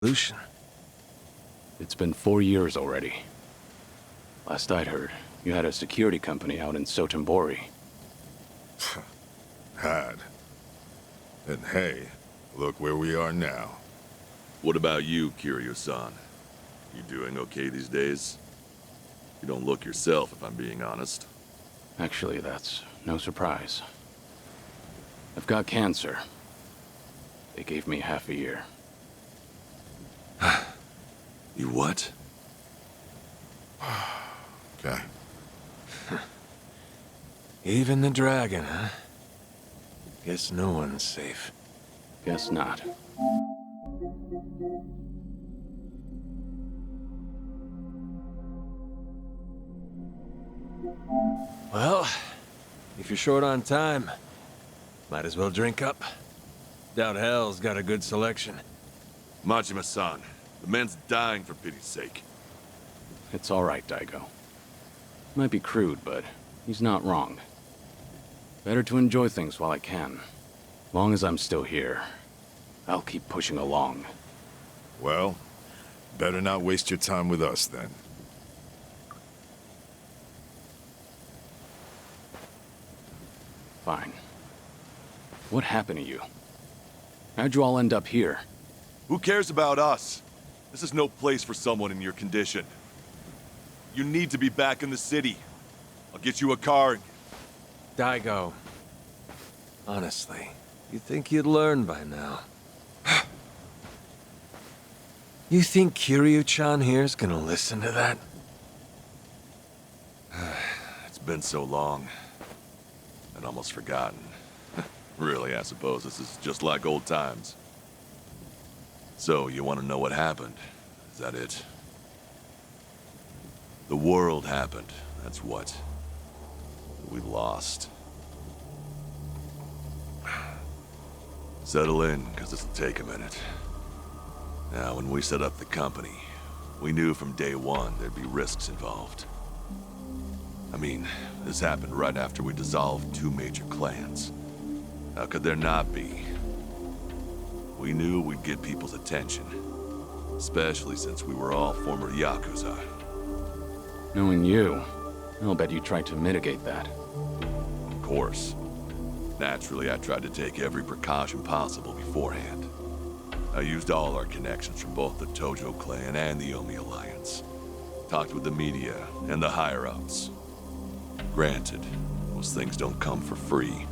solution. It's been 4 years already. Last I'd heard, you had a security company out in Sotenbori. Had. And hey, look where we are now. What about you, Kiryu-san? You doing okay these days? You don't look yourself, if I'm being honest. Actually, that's no surprise. I've got cancer. They gave me half a year. You what? Okay. Even the dragon, huh? Guess no one's safe. Guess not. Well, if you're short on time, might as well drink up. Doubt hell's got a good selection. Majima-san, the man's dying for pity's sake. It's all right, Daigo. Might be crude, but he's not wrong. Better to enjoy things while I can. Long as I'm still here, I'll keep pushing along. Well, better not waste your time with us then. Fine. What happened to you? How'd you all end up here? Who cares about us? This is no place for someone in your condition. You need to be back in the city. I'll get you a car. Daigo. Honestly, you'd think you'd learn by now. You think Kiryu-chan here's gonna listen to that? It's been so long. I'd almost forgotten. Really, I suppose this is just like old times. So, you want to know what happened? Is that it? The world happened, that's what. We lost. Settle in, because this'll take a minute. Now, when we set up the company, we knew from day one there'd be risks involved. I mean, this happened right after we dissolved 2 major clans. How could there not be? We knew we'd get people's attention, especially since we were all former Yakuza. Knowing you, I'll bet you tried to mitigate that. Of course. Naturally, I tried to take every precaution possible beforehand. I used all our connections from both the Tojo clan and the Omi Alliance. Talked with the media and the higher-ups. Granted, those things don't come for free.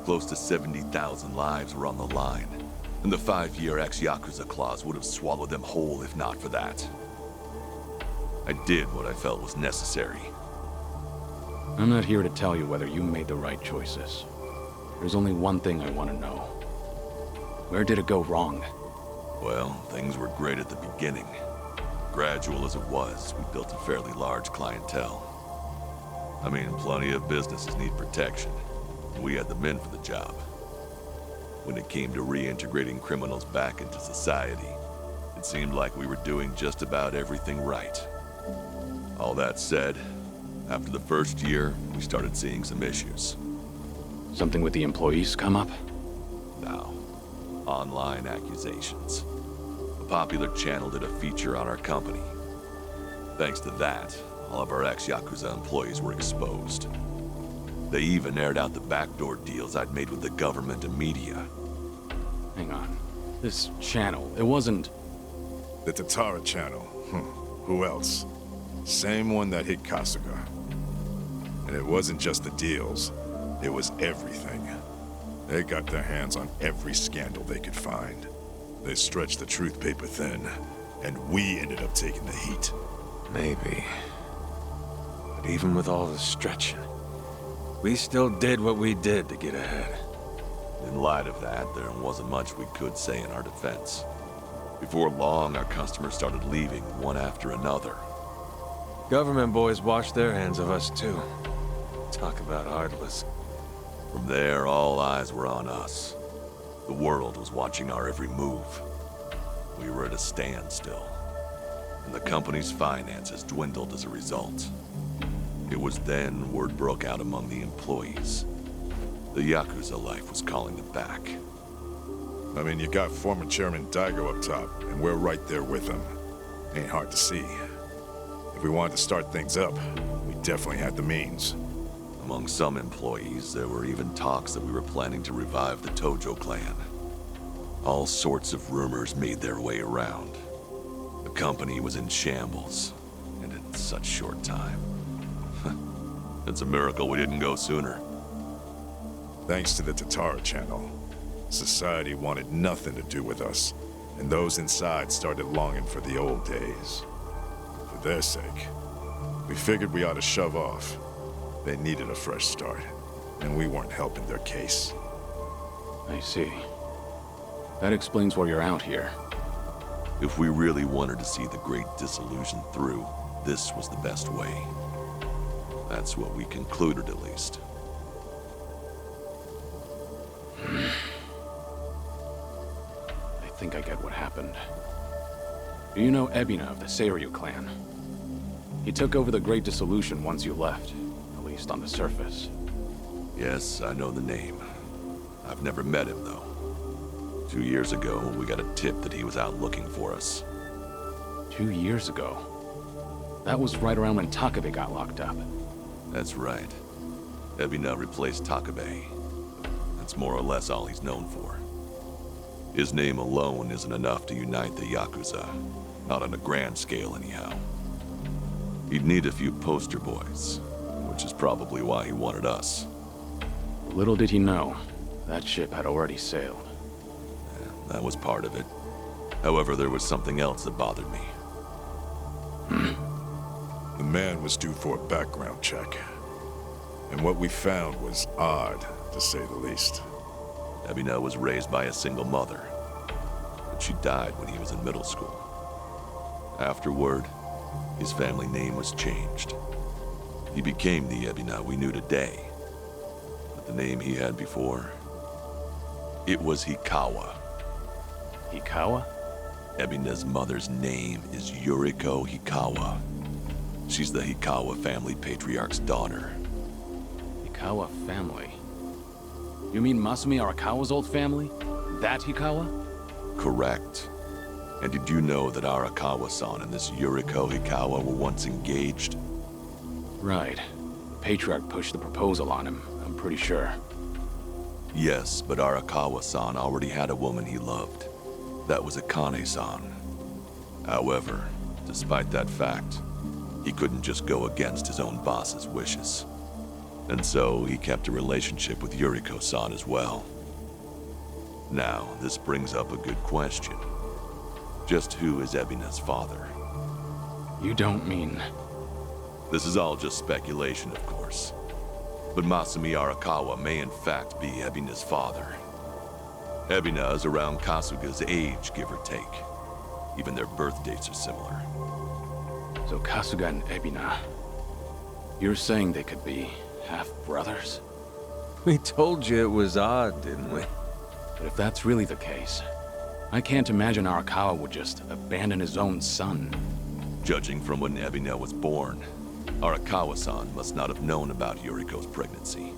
Close to 70,000 lives were on the line, and the 5-year ex-Yakuza clause would have swallowed them whole if not for that. I did what I felt was necessary. I'm not here to tell you whether you made the right choices. There's only one thing I want to know. Where did it go wrong? Well, things were great at the beginning. Gradual as it was, we built a fairly large clientele. I mean, plenty of businesses need protection. We had the men for the job. When it came to reintegrating criminals back into society, it seemed like we were doing just about everything right. All that said, after the first year, we started seeing some issues. Something with the employees come up? Now, online accusations. A popular channel did a feature on our company. Thanks to that, all of our ex-Yakuza employees were exposed. They even aired out the backdoor deals I'd made with the government and media. Hang on. This channel, it wasn't... The Tatara channel. Who else? Same one that hit Kasuga. And it wasn't just the deals. It was everything. They got their hands on every scandal they could find. They stretched the truth paper thin, and we ended up taking the heat. Maybe. But even with all the stretching, we still did what we did to get ahead. In light of that, there wasn't much we could say in our defense. Before long, our customers started leaving one after another. Government boys washed their hands of us too. Talk about heartless. From there, all eyes were on us. The world was watching our every move. We were at a standstill, and the company's finances dwindled as a result. It was then word broke out among the employees. The Yakuza life was calling them back. I mean, you got former Chairman Daigo up top, and we're right there with him. Ain't hard to see. If we wanted to start things up, we definitely had the means. Among some employees, there were even talks that we were planning to revive the Tojo clan. All sorts of rumors made their way around. The company was in shambles, and in such short time. It's a miracle we didn't go sooner. Thanks to the Tatara channel, society wanted nothing to do with us, and those inside started longing for the old days. For their sake, we figured we ought to shove off. They needed a fresh start, and we weren't helping their case. I see. That explains why you're out here. If we really wanted to see the Great Dissolution through, this was the best way. That's what we concluded, at least. I think I get what happened. Do you know Ebina of the Seiryu clan? He took over the Great Dissolution once you left, at least on the surface. Yes, I know the name. I've never met him, though. 2 years ago, we got a tip that he was out looking for us. 2 years ago? That was right around when Takabe got locked up. That's right. Ebina replaced Takabe. That's more or less all he's known for. His name alone isn't enough to unite the Yakuza. Not on a grand scale, anyhow. He'd need a few poster boys, which is probably why he wanted us. Little did he know, that ship had already sailed. That was part of it. However, there was something else that bothered me. The man was due for a background check. And what we found was odd, to say the least. Ebina was raised by a single mother, but she died when he was in middle school. Afterward, his family name was changed. He became the Ebina we knew today. But the name he had before, it was Hikawa. Hikawa? Ebina's mother's name is Yuriko Hikawa. She's the Hikawa family patriarch's daughter. Hikawa family? You mean Masumi Arakawa's old family? That Hikawa? Correct. And did you know that Arakawa-san and this Yuriko Hikawa were once engaged? Right. The Patriarch pushed the proposal on him, I'm pretty sure. Yes, but Arakawa-san already had a woman he loved. That was Akane-san. However, despite that fact, he couldn't just go against his own boss's wishes. And so he kept a relationship with Yuriko-san as well. Now, this brings up a good question. Just who is Ebina's father? You don't mean... This is all just speculation, of course. But Masumi Arakawa may in fact be Ebina's father. Ebina is around Kasuga's age, give or take. Even their birth dates are similar. So Kasuga and Ebina... You're saying they could be half-brothers? We told you it was odd, didn't we? But if that's really the case, I can't imagine Arakawa would just abandon his own son. Judging from when Ebina was born, Arakawa-san must not have known about Yuriko's pregnancy.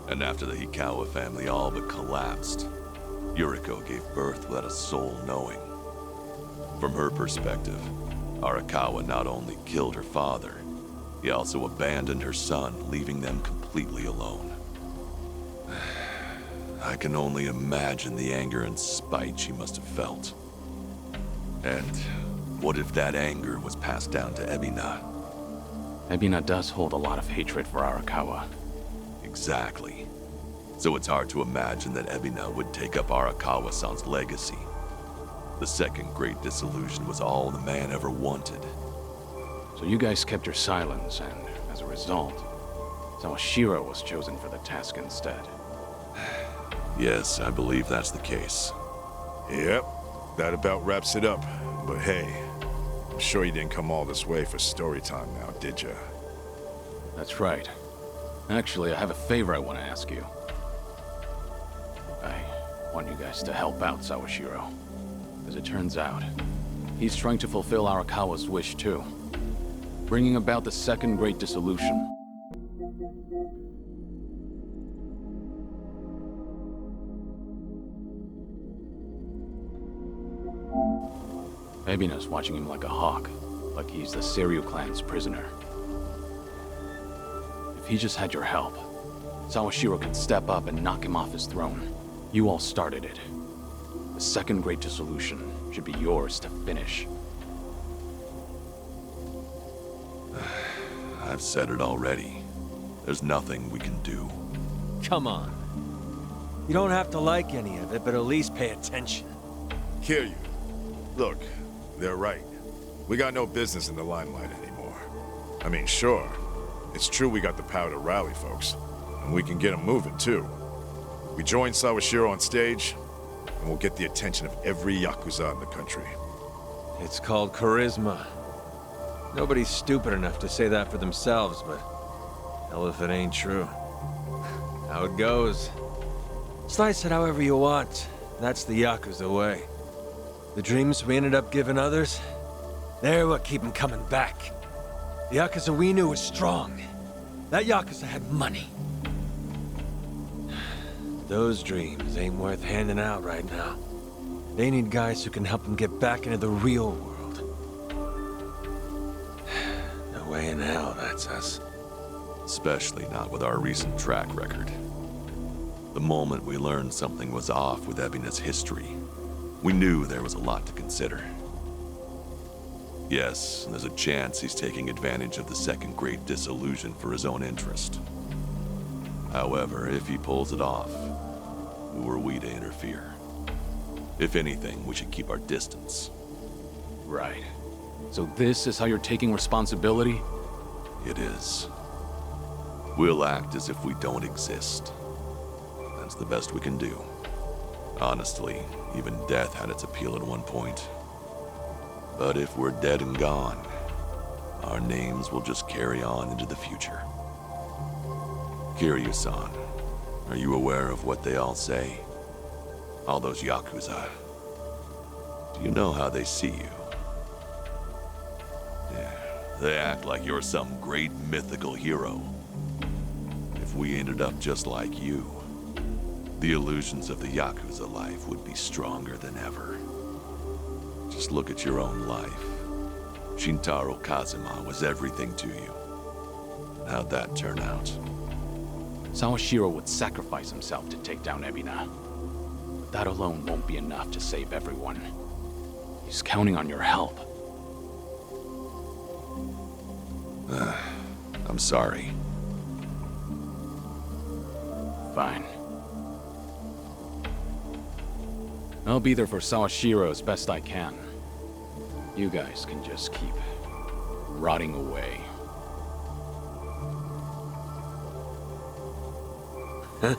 And after the Hikawa family all but collapsed, Yuriko gave birth without a soul knowing. From her perspective, Arakawa not only killed her father, he also abandoned her son, leaving them completely alone. I can only imagine the anger and spite she must have felt. And what if that anger was passed down to Ebina? Ebina does hold a lot of hatred for Arakawa. Exactly. So it's hard to imagine that Ebina would take up Arakawa-san's legacy. The second Great Dissolution was all the man ever wanted. So you guys kept your silence, and as a result, Sawashiro was chosen for the task instead. Yes, I believe that's the case. Yep, that about wraps it up. But hey, I'm sure you didn't come all this way for story time now, did ya? That's right. Actually, I have a favor I want to ask you. I want you guys to help out Sawashiro. As it turns out, he's trying to fulfill Arakawa's wish too. Bringing about the second Great Dissolution. Ebina's watching him like a hawk, like he's the Kiryu clan's prisoner. If he just had your help, Sawashiro could step up and knock him off his throne. You all started it. The second great dissolution should be yours to finish. I've said it already. There's nothing we can do. Come on. You don't have to like any of it, but at least pay attention. Kiryu, look, they're right. We got no business in the limelight anymore. I mean, sure, it's true we got the power to rally folks, and we can get them moving too. We join Sawashiro on stage, and we'll get the attention of every Yakuza in the country. It's called charisma. Nobody's stupid enough to say that for themselves, but hell if it ain't true. How it goes. Slice it however you want. That's the Yakuza way. The dreams we ended up giving others, they're what keep them coming back. The Yakuza we knew was strong. That Yakuza had money. Those dreams ain't worth handing out right now. They need guys who can help them get back into the real world. No way in hell that's us. Especially not with our recent track record. The moment we learned something was off with Ebina's history, we knew there was a lot to consider. Yes, there's a chance he's taking advantage of the second great disillusion for his own interest. However, if he pulls it off, who are we to interfere? If anything, we should keep our distance. Right. So this is how you're taking responsibility? It is. We'll act as if we don't exist. That's the best we can do. Honestly, even death had its appeal at one point. But if we're dead and gone, our names will just carry on into the future. Kiryu-san, are you aware of what they all say? All those Yakuza. Do you know how they see you? Yeah, they act like you're some great mythical hero. If we ended up just like you, the illusions of the Yakuza life would be stronger than ever. Just look at your own life. Shintaro Kazuma was everything to you. How'd that turn out? Sawashiro would sacrifice himself to take down Ebina. But that alone won't be enough to save everyone. He's counting on your help. I'm sorry. Fine. I'll be there for Sawashiro as best I can. You guys can just keep rotting away. Huh?